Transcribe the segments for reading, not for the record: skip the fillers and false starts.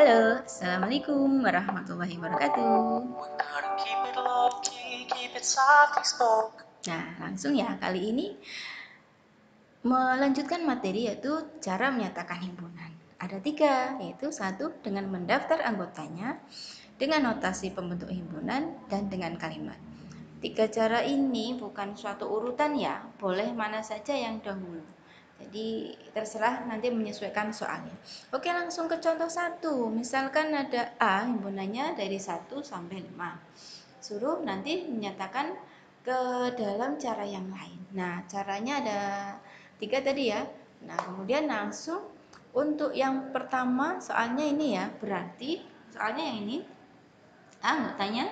Halo, Assalamualaikum warahmatullahi wabarakatuh. Nah, langsung ya, kali ini melanjutkan materi yaitu cara menyatakan himpunan. Ada 3, yaitu 1 dengan mendaftar anggotanya, dengan notasi pembentuk himpunan, dan dengan kalimat. 3 cara ini bukan suatu urutan ya, boleh mana saja yang dahulu. Jadi terserah nanti menyesuaikan soalnya. Oke, langsung ke contoh 1. Misalkan ada A, himpunannya dari 1 sampai 5. Suruh nanti menyatakan ke dalam cara yang lain. Nah, caranya ada 3 tadi ya. Nah, kemudian langsung untuk yang pertama soalnya ini ya, berarti soalnya yang ini anggotanya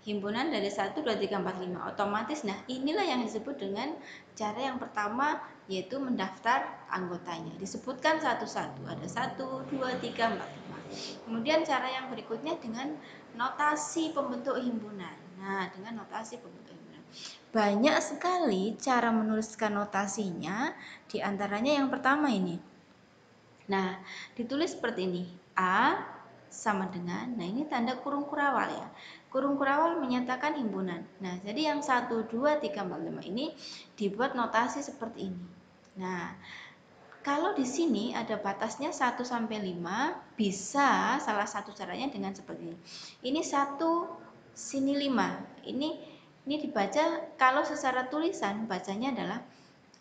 himpunan dari 1, 2, 3, 4, 5 otomatis. Nah, inilah yang disebut dengan cara yang pertama, yaitu mendaftar anggotanya. Disebutkan satu-satu, ada 1, 2, 3, 4, 5. Kemudian cara yang berikutnya dengan notasi pembentuk himpunan. Nah, dengan notasi pembentuk himpunan banyak sekali cara menuliskan notasinya, diantaranya yang pertama ini. Nah, ditulis seperti ini, A sama dengan, nah ini tanda kurung kurawal ya. Kurung kurawal menyatakan himpunan. Nah, jadi yang 1, 2, 3, 4, 5 ini dibuat notasi seperti ini. Nah, kalau di sini ada batasnya 1 sampai 5, bisa salah satu caranya dengan seperti ini. Ini 1, sini 5. Ini dibaca kalau secara tulisan bacanya adalah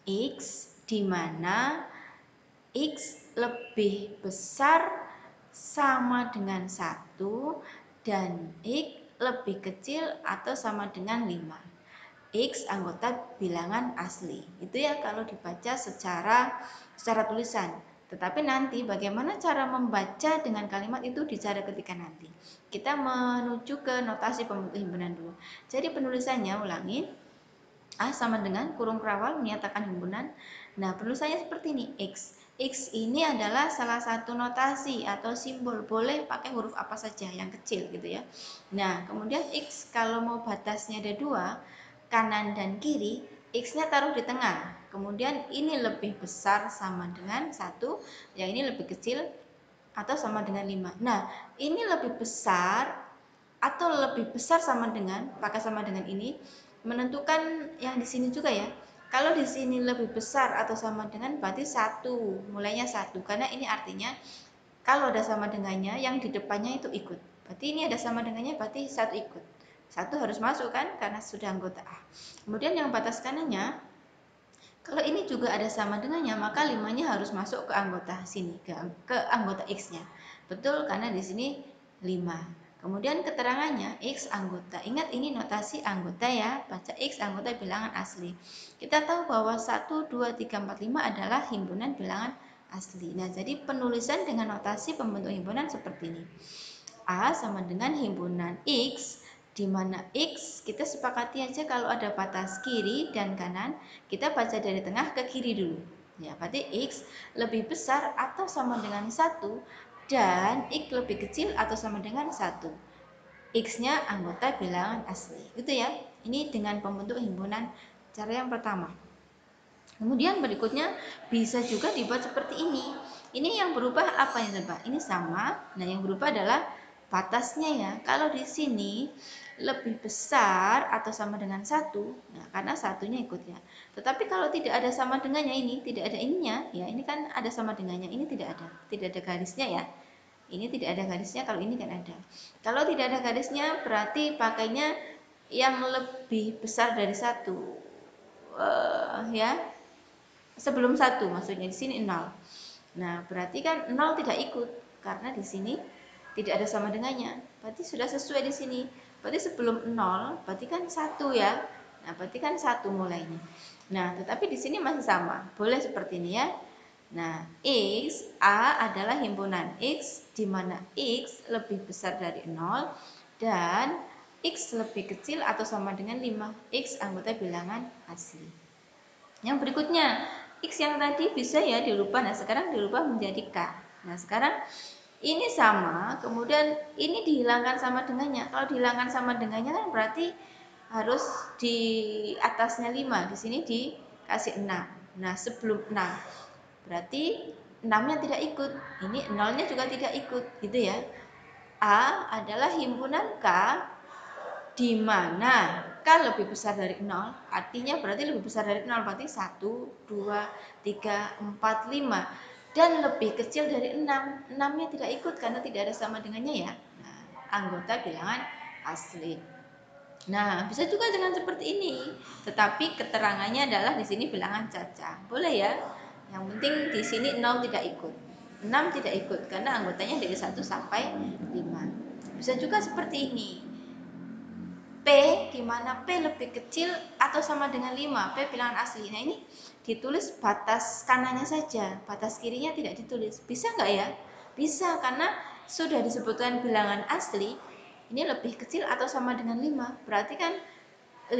X, di mana X lebih besar sama dengan 1 dan X lebih kecil atau sama dengan 5. X anggota bilangan asli. Itu ya kalau dibaca secara tulisan. Tetapi nanti bagaimana cara membaca dengan kalimat itu di cara ketika nanti. Kita menuju ke notasi pembentuk himpunan dulu. Jadi penulisannya ulangi. A sama dengan kurung kurawal menyatakan himpunan. Nah, penulisannya seperti ini, X. X ini adalah salah satu notasi atau simbol, boleh pakai huruf apa saja yang kecil gitu ya. Nah, kemudian X kalau mau batasnya ada 2, kanan dan kiri, X-nya taruh di tengah. Kemudian ini lebih besar sama dengan 1, yang ini lebih kecil atau sama dengan 5. Nah, ini lebih besar atau lebih besar sama dengan, pakai sama dengan ini, menentukan yang di sini juga ya. Kalau di sini lebih besar atau sama dengan berarti 1, mulainya 1, karena ini artinya kalau ada sama dengannya yang di depannya itu ikut. Berarti ini ada sama dengannya berarti 1 ikut. 1 harus masuk kan karena sudah anggota A. Kemudian yang batas kanannya, kalau ini juga ada sama dengannya maka 5-nya harus masuk ke anggota sini, ke anggota X-nya. Betul karena di sini 5. Kemudian keterangannya X anggota. Ingat ini notasi anggota ya, baca X anggota bilangan asli. Kita tahu bahwa 1, 2, 3, 4, 5 adalah himpunan bilangan asli. Nah, jadi penulisan dengan notasi pembentuk himpunan seperti ini. A sama dengan himpunan X, di mana X kita sepakati aja kalau ada batas kiri dan kanan, kita baca dari tengah ke kiri dulu. Ya, berarti X lebih besar atau sama dengan 1 dan X lebih kecil atau sama dengan 1. X-nya anggota bilangan asli. Gitu ya. Ini dengan pembentuk himpunan cara yang pertama. Kemudian berikutnya bisa juga dibuat seperti ini. Ini yang berubah apa ya, Pak? Ini sama. Nah, yang berubah adalah batasnya ya. Kalau di sini lebih besar atau sama dengan 1, nah karena satunya ikut ya. Tetapi kalau tidak ada sama dengannya ini, tidak ada ininya, ya ini kan ada sama dengannya, ini tidak ada garisnya ya. Ini tidak ada garisnya, kalau ini kan ada. Kalau tidak ada garisnya berarti pakainya yang lebih besar dari 1. Ya, sebelum 1 maksudnya di sini 0. Nah, berarti kan 0 tidak ikut karena di sini tidak ada sama dengannya. Berarti sudah sesuai di sini. Berarti sebelum 0 berarti kan 1 ya. Nah, berarti kan 1 mulainya. Nah, tetapi di sini masih sama. Boleh seperti ini ya. Nah, X A adalah himpunan X di mana X lebih besar dari 0 dan X lebih kecil atau sama dengan 5. X anggota bilangan asli. Yang berikutnya, X yang tadi bisa ya dirubah. Nah, sekarang dirubah menjadi K. Nah, sekarang ini sama, kemudian ini dihilangkan sama dengannya. Kalau dihilangkan sama dengannya kan berarti harus di atasnya 5. Di sini dikasih 6. Nah, sebelum 6. Berarti 6-nya tidak ikut, ini 0-nya juga tidak ikut, gitu ya. A adalah himpunan K di mana K lebih besar dari 0, artinya berarti lebih besar dari 0, berarti 1, 2, 3, 4, 5, dan lebih kecil dari 6. 6-nya tidak ikut karena tidak ada sama dengannya ya. Nah, anggota bilangan asli. Nah, bisa juga dengan seperti ini, tetapi keterangannya adalah di sini bilangan caca. Boleh ya? Yang penting di sini 0 tidak ikut. 6 tidak ikut karena anggotanya dari 1 sampai 5. Bisa juga seperti ini. P di mana P lebih kecil atau sama dengan 5. P bilangan asli. Nah, ini ditulis batas kanannya saja, batas kirinya tidak ditulis. Bisa nggak ya? Bisa, karena sudah disebutkan bilangan asli. Ini lebih kecil atau sama dengan 5. Berarti kan 5,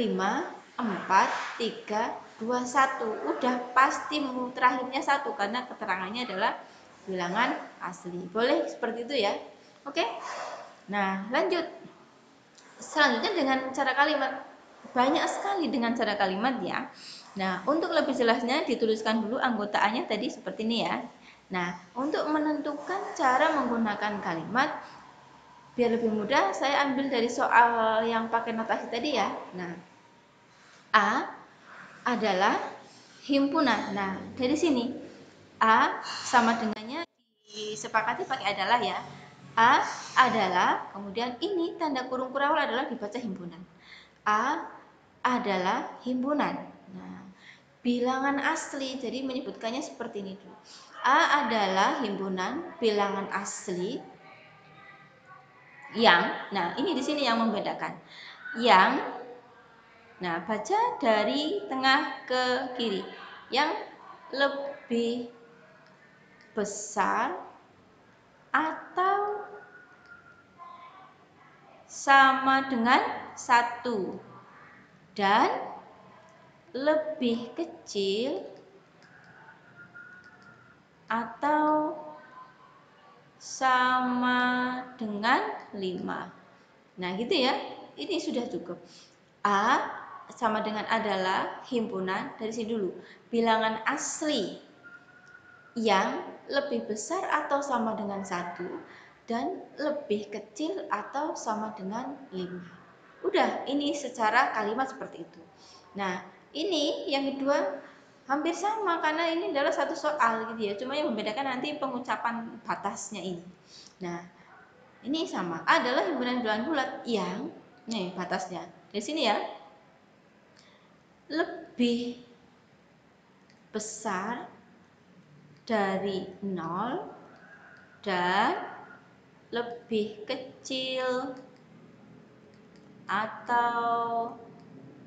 4, 3, 2, 1. Udah pasti terakhirnya 1 karena keterangannya adalah bilangan asli. Boleh seperti itu ya? Oke? Nah, lanjut. Selanjutnya dengan cara kalimat. Banyak sekali dengan cara kalimat ya. Nah, untuk lebih jelasnya dituliskan dulu anggota A-nya tadi seperti ini ya. Nah, untuk menentukan cara menggunakan kalimat, biar lebih mudah saya ambil dari soal yang pakai notasi tadi ya. Nah, A adalah himpunan. Nah, dari sini A sama dengannya disepakati pakai adalah ya. A adalah, kemudian ini tanda kurung kurawal adalah dibaca himpunan. A adalah himpunan. Nah, bilangan asli, jadi menyebutkannya seperti ini dulu. A adalah himpunan bilangan asli yang, nah ini di sini yang membedakan. Yang, nah baca dari tengah ke kiri. Yang lebih besar atau sama dengan 1 dan lebih kecil atau sama dengan 5. Nah gitu ya, ini sudah cukup. A sama dengan adalah himpunan, dari sini dulu, bilangan asli yang lebih besar atau sama dengan 1 dan lebih kecil atau sama dengan 5. Udah, ini secara kalimat seperti itu. Nah, ini yang kedua hampir sama karena ini adalah satu soal gitu ya. Cuma yang membedakan nanti pengucapan batasnya ini. Nah, ini sama. A adalah himpunan bilangan bulat yang, nih batasnya. Di sini ya. Lebih besar dari 0 dan lebih kecil atau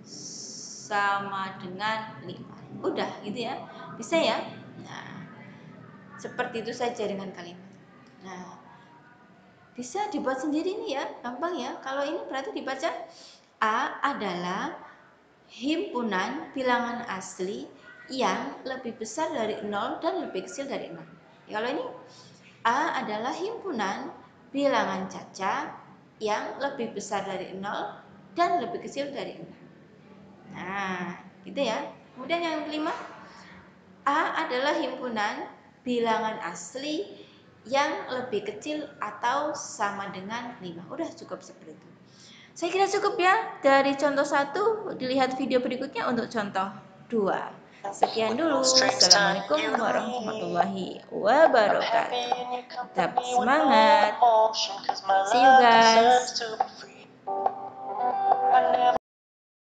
sama dengan 5. Udah gitu ya. Bisa ya? Nah, seperti itu saja dengan kalimat. Nah, bisa dibuat sendiri nih ya, gampang ya. Kalau ini berarti dibaca A adalah himpunan bilangan asli yang lebih besar dari 0 dan lebih kecil dari 6. Ya, kalau ini A adalah himpunan bilangan caca yang lebih besar dari 0 dan lebih kecil dari 6. Nah, gitu ya. Kemudian yang kelima, A adalah himpunan bilangan asli yang lebih kecil atau sama dengan 5. Udah cukup seperti itu. Saya kira cukup ya. Dari contoh 1, dilihat video berikutnya untuk contoh 2. Sekian dulu. Assalamualaikum warahmatullahi wabarakatuh. Tetap semangat. See you guys.